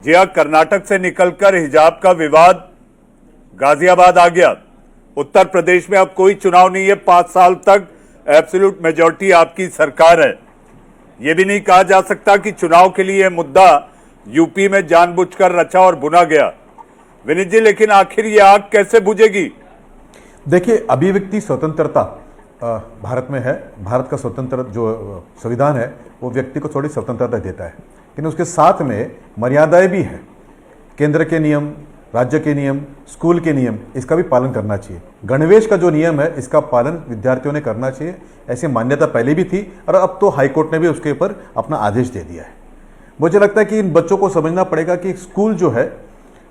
जी हाँ, कर्नाटक से निकलकर हिजाब का विवाद गाजियाबाद आ गया। उत्तर प्रदेश में अब कोई चुनाव नहीं है, 5 साल तक एब्सोल्यूट मेजॉरिटी आपकी सरकार है। यह भी नहीं कहा जा सकता कि चुनाव के लिए मुद्दा यूपी में जानबूझकर रचा और बुना गया। विनीत जी, लेकिन आखिर ये आग कैसे बुझेगी? देखिए, अभिव्यक्ति स्वतंत्रता भारत में है। भारत का स्वतंत्र जो संविधान है वो व्यक्ति को थोड़ी स्वतंत्रता देता है, लेकिन उसके साथ में मर्यादाएं भी हैं। केंद्र के नियम, राज्य के नियम, स्कूल के नियम, इसका भी पालन करना चाहिए। गणवेश का जो नियम है इसका पालन विद्यार्थियों ने करना चाहिए। ऐसी मान्यता पहले भी थी और अब तो हाईकोर्ट ने भी उसके ऊपर अपना आदेश दे दिया है। मुझे लगता है कि इन बच्चों को समझना पड़ेगा कि स्कूल जो है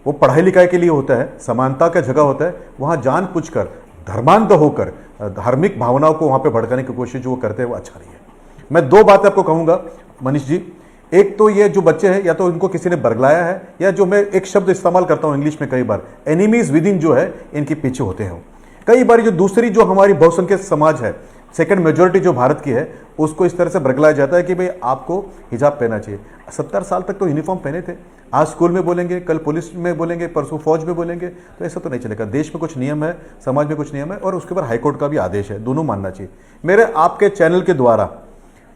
वो पढ़ाई लिखाई के लिए होता है, समानता का जगह होता है। वहाँ जानबूझकर धर्मांध होकर धार्मिक भावनाओं को वहाँ पे भड़काने की कोशिश जो वो करते हैं वो अच्छा नहीं है। मैं दो बातें आपको कहूँगा मनीष जी। एक तो ये जो बच्चे हैं, या तो इनको किसी ने बरगलाया है, या जो मैं एक शब्द इस्तेमाल करता हूँ इंग्लिश में कई बार, एनिमीज विद इन जो है इनके पीछे होते हैं। कई बार जो दूसरी जो हमारी बहुसंख्यक समाज है, सेकंड मेजोरिटी जो भारत की है, उसको इस तरह से बरगलाया जाता है कि भाई आपको हिजाब पहनना चाहिए। 70 साल तक तो यूनिफॉर्म पहने थे। आज स्कूल में बोलेंगे, कल पुलिस में बोलेंगे, परसों फौज में बोलेंगे, तो ऐसा तो नहीं चलेगा। देश में कुछ नियम है, समाज में कुछ नियम है, और उसके ऊपर हाईकोर्ट का भी आदेश है। दोनों मानना चाहिए। मेरे आपके चैनल के द्वारा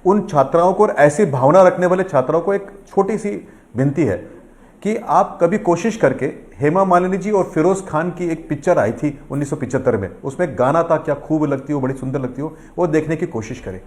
उन छात्राओं को और ऐसी भावना रखने वाले छात्राओं को एक छोटी सी विनती है कि आप कभी कोशिश करके, हेमा मालिनी जी और फिरोज खान की एक पिक्चर आई थी 1975 में, उसमें गाना था क्या खूब लगती हो, बड़ी सुंदर लगती हो, वो देखने की कोशिश करें।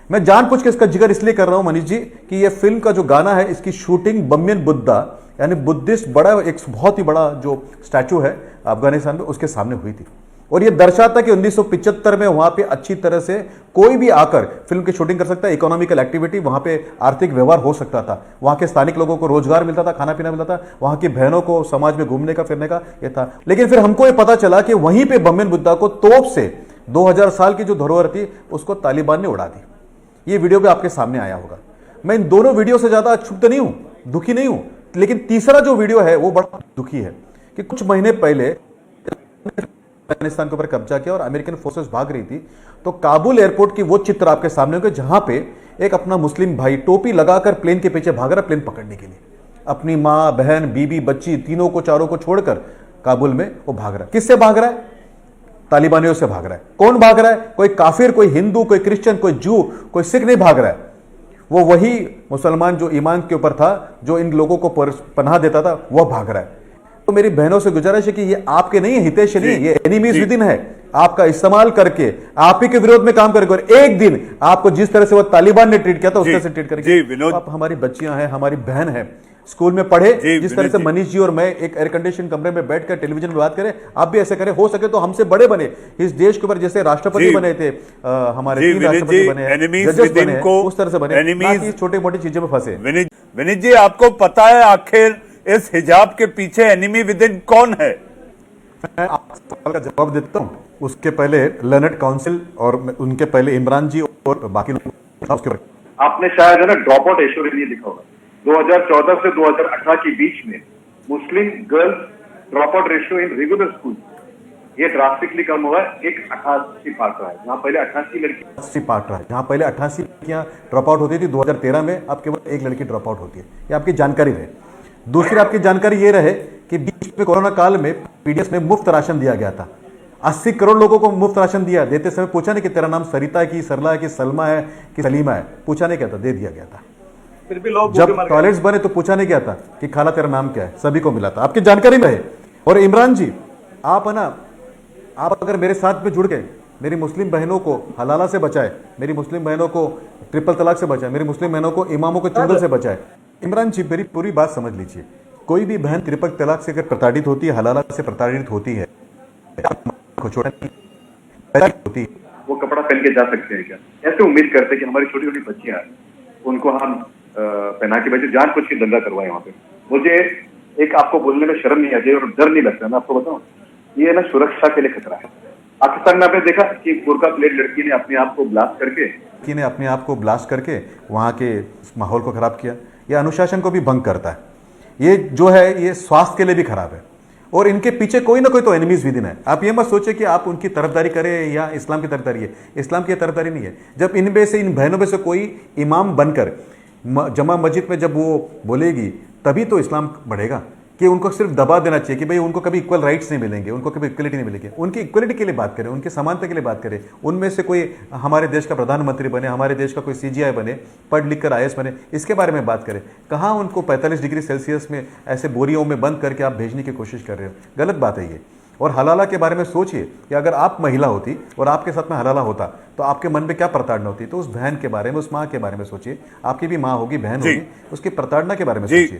मैं जानबूझ के इसका जिक्र इसलिए कर रहा हूं मनीष जी कि ये फिल्म का जो गाना है इसकी शूटिंग बम्बियन बुद्धा यानी बुद्धिस्ट बड़ा एक बहुत ही बड़ा जो स्टैचू है अफगानिस्तान में, उसके सामने हुई थी। और ये दर्शाता कि 1975 में वहां पे अच्छी तरह से कोई भी आकर फिल्म की शूटिंग कर सकता है। इकोनॉमिकल एक्टिविटी, वहां पे आर्थिक व्यवहार हो सकता था, वहां के स्थानिक लोगों को रोजगार मिलता था, खाना पीना मिलता था, वहां की बहनों को समाज में घूमने का फिरने का ये था। लेकिन फिर हमको ये पता चला कि वहीं पे बम्बियन बुद्धा को तोप से 2000 साल की जो धरोहर थी उसको तालिबान ने उड़ा दी। ये वीडियो भी आपके सामने आया होगा। मैं इन दोनों वीडियो से ज्यादा क्षुब्ध नहीं हूं, दुखी नहीं हूं, लेकिन तीसरा जो वीडियो है वो बड़ा दुखी है कि कुछ महीने पहले अफगानिस्तान के ऊपर कब्जा किया और अमेरिकन फोर्सेस भाग रही थी, तो काबुल एयरपोर्ट की वो चित्र आपके सामने होंगे जहां पे एक अपना मुस्लिम भाई टोपी लगाकर प्लेन के पीछे भाग रहा है, प्लेन पकड़ने के लिए। अपनी मां, बहन, बीबी, बच्ची, तीनों को, चारों को छोड़कर काबुल में वो भाग रहा है। किससे भाग रहा है? तालिबानियों से भाग रहा है। कौन भाग रहा है? कोई काफिर, कोई हिंदू, कोई क्रिश्चियन, कोई जू, कोई सिख नहीं भाग रहा है। वो वही मुसलमान जो ईमान के ऊपर था, जो इन लोगों को पनाह देता था, वह भाग रहा है। तो मेरी बहनों से गुजारिश है कि ये आपके नहीं है, हितेश नहीं, ये एनिमीज विद इन है। आपका इस्तेमाल करके आप ही के विरोध में काम करेंगे, और एक दिन आपको जिस तरह से वो तालिबान ने ट्रीट किया था उस तरह से ट्रीट करेंगे। आप हमारी बच्चियां हैं, हमारी बहन है, स्कूल में पढ़े, जिस तरह से मनीष जी और मैं एक एयर कंडीशन कमरे में बैठकर टेलीविजन में बात करें, आप भी ऐसे करें। हो सके तो हमसे बड़े बने, इस देश के ऊपर जैसे राष्ट्रपति बने थे, हमारे 3 राष्ट्रपति बने हैं, जजेस बने हैं, उस तरह से बने, छोटी मोटी चीजों में फंसे। विनीत जी, आपको पता है आखिर इस हिजाब के पीछे एनिमी विद इन कौन है? मैं आपके सवाल का जवाब देता हूं। उसके पहले लर्नेड काउंसिल और उनके पहले इमरान जी और बाकी लोग। आपने शायद है ना ड्रॉप आउट रेशियो नहीं लिखा होगा। 2014 से 2018 के बीच में मुस्लिम girls drop out ratio in regular school ये ड्रास्टिकली कम हुआ है। एक 88 पार्ट रहा है, जहां पहले 88 लड़कियां ड्रॉप आउट होती थी 2013 में, अब केवल एक लड़की ड्रॉप आउट होती है। ये आपकी जानकारी रहे। दूसरी आपकी जानकारी ये रहे कि बीच में कोरोना काल में पीडीएस में मुफ्त राशन दिया गया था। 80 करोड़ लोगों को मुफ्त राशन दिया। देते समय पूछा नहीं कि तेरा नाम सरिता है कि सरला है कि सलमा है कि सलीमा है, पूछा नहीं क्या था, दे दिया गया था। फिर भी लोग जब टॉयलेट्स बने तो पूछा नहीं क्या था कि खाला तेरा नाम क्या है, सभी को मिला था। आपकी जानकारी में है। और इमरान जी, आप है ना, आप अगर मेरे साथ में जुड़ गए, मेरी मुस्लिम बहनों को हलाला से बचाए, मेरी मुस्लिम बहनों को ट्रिपल तलाक से बचाए, मेरी मुस्लिम बहनों को इमामों के चुंगल से बचाए। इमरान जी, मेरी पूरी बात समझ लीजिए। कोई भी बहन ट्रिपल तलाक से अगर प्रताड़ित होती है, हलाला से प्रताड़ित होती है, वो कपड़ा पहन के जा सकते हैं क्या? ऐसे उम्मीद करते हैं कि हमारी छोटी छोटी बच्चियां उनको हम पहना के बच्चे जान कुछ की दंगा करवाए वहां पे। मुझे एक आपको बोलने में शर्म नहीं आती और डर नहीं लगता। मैं आपको बताऊं, ये ना सुरक्षा के लिए खतरा है। पाकिस्तान में आपने देखा कि बुर्का प्लेट लड़की ने अपने आप को ब्लास्ट करके वहां के माहौल को खराब किया। यह अनुशासन को भी भंग करता है। ये जो है ये स्वास्थ्य के लिए भी खराब है। और इनके पीछे कोई ना कोई तो एनिमीज विद इन है। आप ये मत सोचे कि आप उनकी तरफदारी करें या इस्लाम की तरफदारी है। इस्लाम की तरफदारी नहीं है। जब इनमें से, इन बहनों में से कोई इमाम बनकर जमा मस्जिद में जब वो बोलेगी तभी तो इस्लाम बढ़ेगा। कि उनको सिर्फ दबा देना चाहिए कि भाई उनको कभी इक्वल राइट्स नहीं मिलेंगे, उनको कभी इक्वलिटी नहीं मिलेगी। उनकी इक्वलिटी के लिए बात करें, उनकी समानता के लिए बात करें। उनमें से कोई हमारे देश का प्रधानमंत्री बने, हमारे देश का कोई CGI बने, पढ़ लिख कर IAS बने, इसके बारे में बात करें। कहाँ उनको 45 डिग्री सेल्सियस में ऐसे बोरियों में बंद करके आप भेजने की कोशिश कर रहे हो, गलत बात है ये। और हलाला के बारे में सोचिए कि अगर आप महिला होती और आपके साथ में हलाला होता तो आपके मन में क्या प्रताड़ना होती। तो उस बहन के बारे में, उस माँ के बारे में सोचिए, आपकी भी माँ होगी, बहन जी। होगी, उसकी प्रताड़ना के बारे में जी। सोचिए।